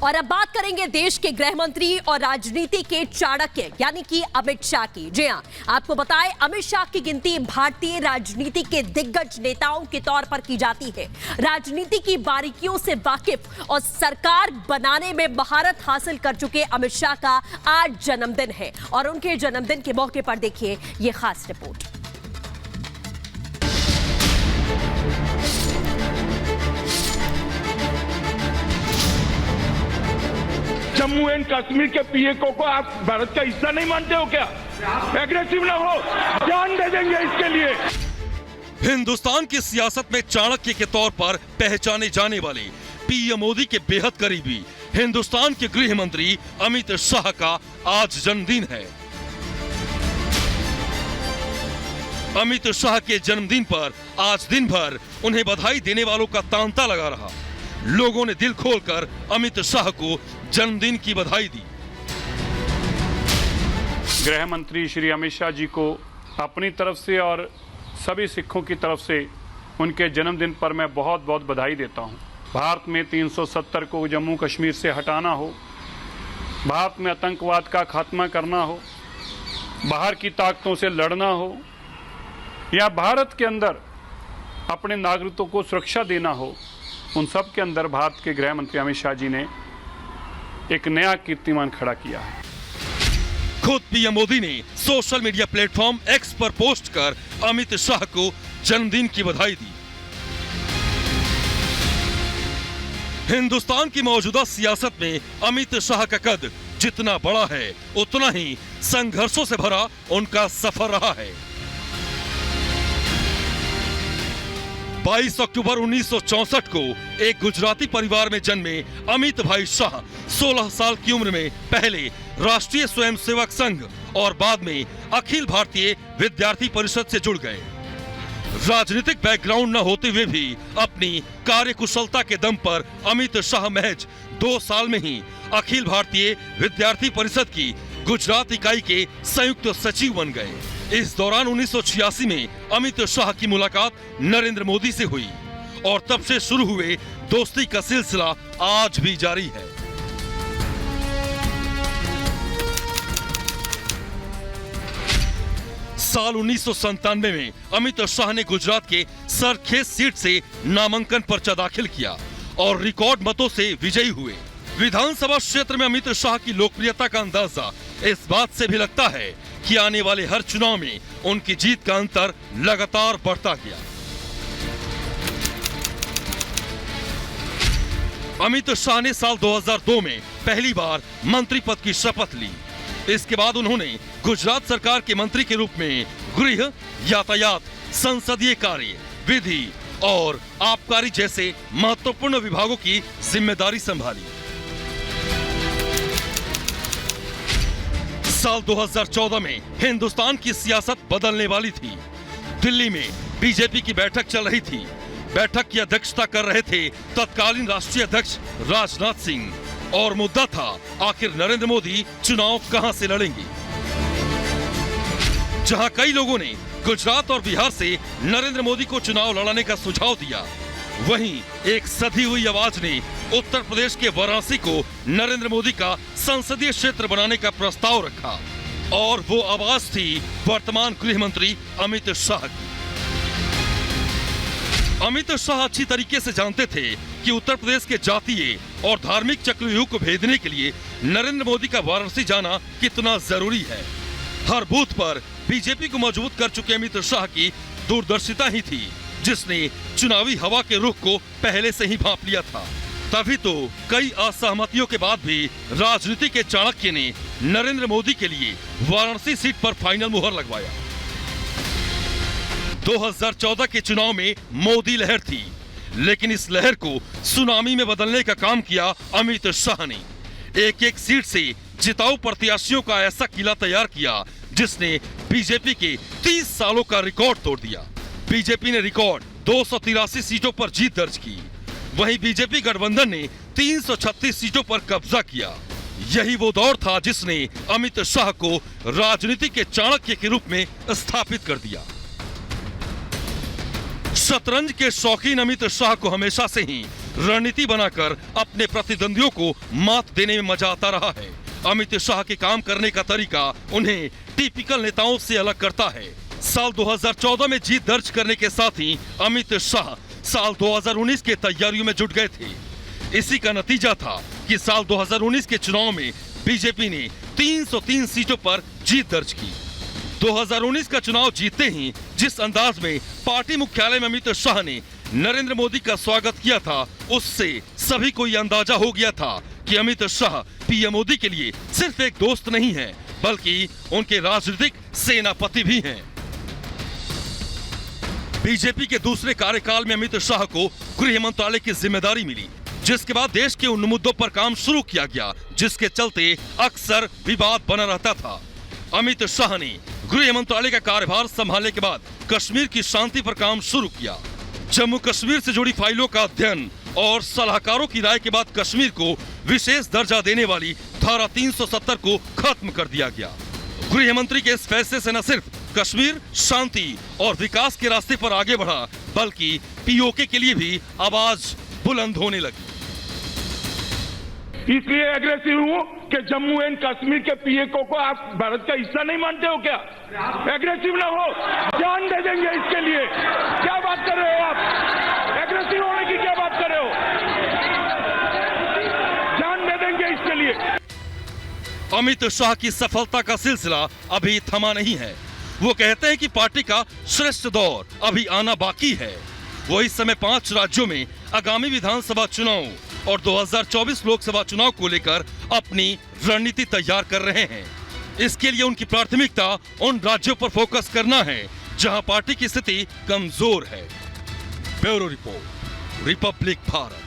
और अब बात करेंगे देश के गृह मंत्री और राजनीति के चाणक्य यानी कि अमित शाह की। जी हां, आपको बताएं, अमित शाह की गिनती भारतीय राजनीति के दिग्गज नेताओं के तौर पर की जाती है। राजनीति की बारीकियों से वाकिफ और सरकार बनाने में महारत हासिल कर चुके अमित शाह का आज जन्मदिन है और उनके जन्मदिन के मौके पर देखिए ये खास रिपोर्ट। जम्मू एंड कश्मीर के पीए को आप भारत का हिस्सा नहीं मानते हो क्या? एग्रेसिव ना हो, जान दे देंगे इसके लिए। हिंदुस्तान की सियासत में चाणक्य के तौर पर पहचाने जाने वाले पीएम मोदी के बेहद करीबी हिंदुस्तान के गृह मंत्री अमित शाह का आज जन्मदिन है। अमित शाह के जन्मदिन पर आज दिन भर उन्हें बधाई देने वालों का तांता लगा रहा। लोगों ने दिल खोलकर अमित शाह को जन्मदिन की बधाई दी। गृह मंत्री श्री अमित शाह जी को अपनी तरफ से और सभी सिखों की तरफ से उनके जन्मदिन पर मैं बहुत बहुत बधाई देता हूं। भारत में 370 को जम्मू कश्मीर से हटाना हो, भारत में आतंकवाद का खात्मा करना हो, बाहर की ताकतों से लड़ना हो या भारत के अंदर अपने नागरिकों को सुरक्षा देना हो, उन सब के अंदर भारत के गृह मंत्री अमित शाह जी ने एक नया कीर्तिमान खड़ा किया है। खुद पीएम मोदी ने सोशल मीडिया प्लेटफॉर्म एक्स पर पोस्ट कर अमित शाह को जन्मदिन की बधाई दी। हिंदुस्तान की मौजूदा सियासत में अमित शाह का कद जितना बड़ा है उतना ही संघर्षों से भरा उनका सफर रहा है। 22 अक्टूबर 1964 को एक गुजराती परिवार में जन्मे अमित भाई शाह 16 साल की उम्र में पहले राष्ट्रीय स्वयंसेवक संघ और बाद में अखिल भारतीय विद्यार्थी परिषद से जुड़ गए। राजनीतिक बैकग्राउंड न होते हुए भी अपनी कार्यकुशलता के दम पर अमित शाह महज 2 साल में ही अखिल भारतीय विद्यार्थी परिषद की गुजरात इकाई के संयुक्त सचिव बन गए। इस दौरान 1986 में अमित शाह की मुलाकात नरेंद्र मोदी से हुई और तब से शुरू हुए दोस्ती का सिलसिला आज भी जारी है। साल 1997 में अमित शाह ने गुजरात के सरखेज सीट से नामांकन पर्चा दाखिल किया और रिकॉर्ड मतों से विजयी हुए। विधानसभा क्षेत्र में अमित शाह की लोकप्रियता का अंदाजा इस बात से भी लगता है कि आने वाले हर चुनाव में उनकी जीत का अंतर लगातार बढ़ता गया। अमित शाह ने साल 2002 में पहली बार मंत्री पद की शपथ ली। इसके बाद उन्होंने गुजरात सरकार के मंत्री के रूप में गृह, यातायात, संसदीय कार्य, विधि और आबकारी जैसे महत्वपूर्ण विभागों की जिम्मेदारी संभाली। साल 2014 में हिंदुस्तान की सियासत बदलने वाली थी। दिल्ली में बीजेपी की बैठक चल रही थी। बैठक की अध्यक्षता कर रहे थे तत्कालीन राष्ट्रीय अध्यक्ष राजनाथ सिंह और मुद्दा था आखिर नरेंद्र मोदी चुनाव कहां से लड़ेंगे। जहां कई लोगों ने गुजरात और बिहार से नरेंद्र मोदी को चुनाव लड़ाने का सुझाव दिया, वहीं एक सधी हुई आवाज ने उत्तर प्रदेश के वाराणसी को नरेंद्र मोदी का संसदीय क्षेत्र बनाने का प्रस्ताव रखा और वो आवाज थी वर्तमान गृह मंत्री अमित शाह की। अमित शाह अच्छी तरीके से जानते थे कि उत्तर प्रदेश के जातीय और धार्मिक चक्रव्यूह को भेदने के लिए नरेंद्र मोदी का वाराणसी जाना कितना जरूरी है। हर बूथ पर बीजेपी को मजबूत कर चुके अमित शाह की दूरदर्शिता ही थी जिसने चुनावी हवा के रुख को पहले से ही भांप लिया था। तभी तो कई असहमतियों के बाद भी राजनीति के चाणक्य ने नरेंद्र मोदी के लिए वाराणसी सीट पर फाइनल मुहर लगवाया। 2014 के चुनाव में मोदी लहर थी, लेकिन इस लहर को सुनामी में बदलने का काम किया अमित शाह ने। एक एक सीट से जिताऊ प्रत्याशियों का ऐसा किला तैयार किया जिसने बीजेपी के 30 सालों का रिकॉर्ड तोड़ दिया। बीजेपी ने रिकॉर्ड 283 सीटों पर जीत दर्ज की, वहीं बीजेपी गठबंधन ने 336 सीटों पर कब्जा किया। यही वो दौर था जिसने अमित शाह को राजनीति के चाणक्य के रूप में स्थापित कर दिया। शतरंज के शौकीन अमित शाह को हमेशा से ही रणनीति बनाकर अपने प्रतिद्वंदियों को मात देने में मजा आता रहा है। अमित शाह के काम करने का तरीका उन्हें टिपिकल नेताओं से अलग करता है। साल 2014 में जीत दर्ज करने के साथ ही अमित शाह साल 2019 के तैयारियों में जुट गए थे। इसी का नतीजा था कि साल 2019 के चुनाव में बीजेपी ने 303 सीटों पर जीत दर्ज की। 2019 का चुनाव जीतते ही जिस अंदाज में पार्टी मुख्यालय में अमित शाह ने नरेंद्र मोदी का स्वागत किया था, उससे सभी को यह अंदाजा हो गया था कि अमित शाह पीएम मोदी के लिए सिर्फ एक दोस्त नहीं है, बल्कि उनके राजनीतिक सेनापति भी हैं। बीजेपी के दूसरे कार्यकाल में अमित शाह को गृह मंत्रालय की जिम्मेदारी मिली, जिसके बाद देश के उन मुद्दों पर काम शुरू किया गया जिसके चलते अक्सर विवाद बना रहता था। अमित शाह ने गृह मंत्रालय का कार्यभार संभालने के बाद कश्मीर की शांति पर काम शुरू किया। जम्मू कश्मीर से जुड़ी फाइलों का अध्ययन और सलाहकारों की राय के बाद कश्मीर को विशेष दर्जा देने वाली धारा 370 को खत्म कर दिया गया। गृह मंत्री के इस फैसले से न सिर्फ कश्मीर शांति और विकास के रास्ते पर आगे बढ़ा, बल्कि पीओके के लिए भी आवाज बुलंद होने लगी। इसलिए एग्रेसिव हूँ कि जम्मू एंड कश्मीर के पीएको को आप भारत का हिस्सा नहीं मानते हो क्या? एग्रेसिव ना हो, जान दे देंगे इसके लिए। क्या बात कर रहे हो आप? एग्रेसिव होने की क्या बात कर रहे हो? जान दे देंगे इसके लिए। अमित शाह की सफलता का सिलसिला अभी थमा नहीं है। वो कहते हैं कि पार्टी का श्रेष्ठ दौर अभी आना बाकी है। वो इस समय 5 राज्यों में आगामी विधानसभा चुनाव और 2024 लोकसभा चुनाव को लेकर अपनी रणनीति तैयार कर रहे हैं। इसके लिए उनकी प्राथमिकता उन राज्यों पर फोकस करना है जहां पार्टी की स्थिति कमजोर है। Bureau report, Republic Bharat.